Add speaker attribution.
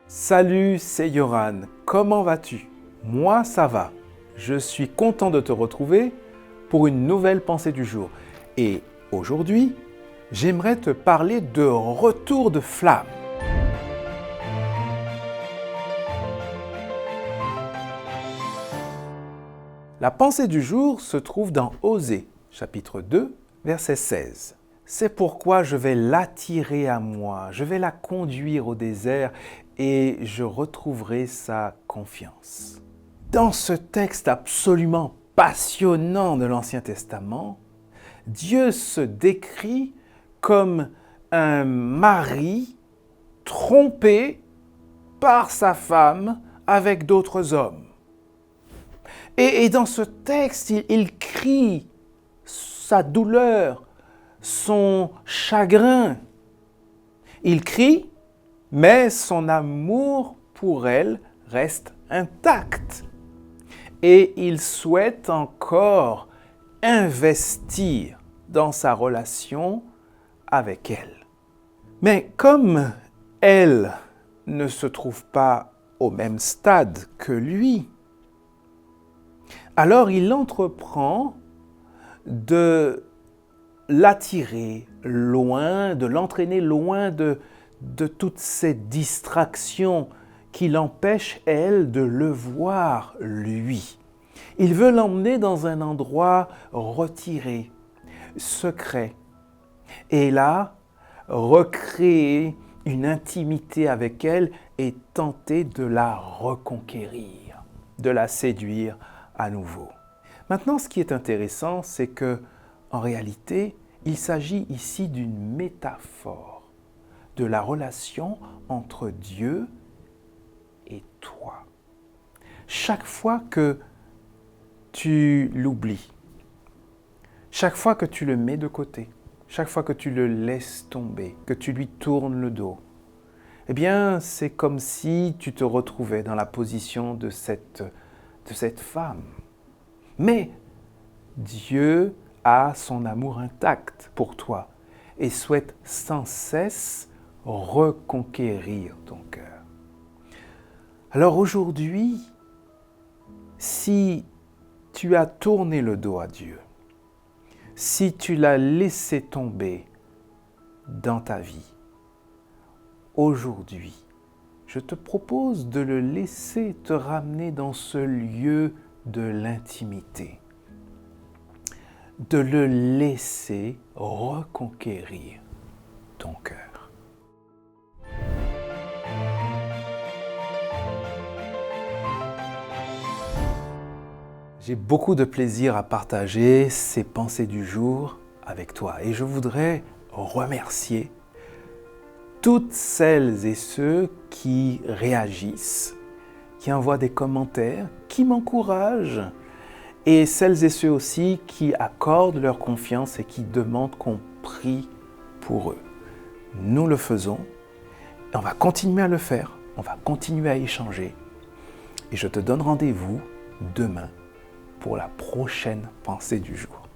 Speaker 1: Salut, c'est Yoran. Comment vas-tu? Moi, ça va. Je suis content de te retrouver pour une nouvelle pensée du jour. Et aujourd'hui, j'aimerais te parler de retour de flamme. La pensée du jour se trouve dans Osée, chapitre 2, verset 16. C'est pourquoi je vais l'attirer à moi, je vais la conduire au désert et je retrouverai sa confiance. Dans ce texte absolument passionnant de l'Ancien Testament, Dieu se décrit comme un mari trompé par sa femme avec d'autres hommes. Et dans ce texte, il crie sa douleur, son chagrin. Il crie, mais son amour pour elle reste intact. Et il souhaite encore investir dans sa relation avec elle. Mais comme elle ne se trouve pas au même stade que lui, alors il entreprend de l'attirer loin, de l'entraîner loin de toutes ces distractions qui l'empêchent, elle, de le voir, lui. Il veut l'emmener dans un endroit retiré, secret, et là, recréer une intimité avec elle et tenter de la reconquérir, de la séduire à nouveau. Maintenant, ce qui est intéressant, c'est que, en réalité, il s'agit ici d'une métaphore de la relation entre Dieu et toi. Chaque fois que tu l'oublies, chaque fois que tu le mets de côté, chaque fois que tu le laisses tomber, que tu lui tournes le dos, eh bien, c'est comme si tu te retrouvais dans la position de cette femme. Mais Dieu a son amour intact pour toi et souhaite sans cesse reconquérir ton cœur. Alors aujourd'hui, si tu as tourné le dos à Dieu, si tu l'as laissé tomber dans ta vie, aujourd'hui, je te propose de le laisser te ramener dans ce lieu de l'intimité, de le laisser reconquérir ton cœur. J'ai beaucoup de plaisir à partager ces pensées du jour avec toi et je voudrais remercier toutes celles et ceux qui réagissent, qui envoient des commentaires, qui m'encouragent et celles et ceux aussi qui accordent leur confiance et qui demandent qu'on prie pour eux. Nous le faisons et on va continuer à le faire, on va continuer à échanger et je te donne rendez-vous demain pour la prochaine pensée du jour.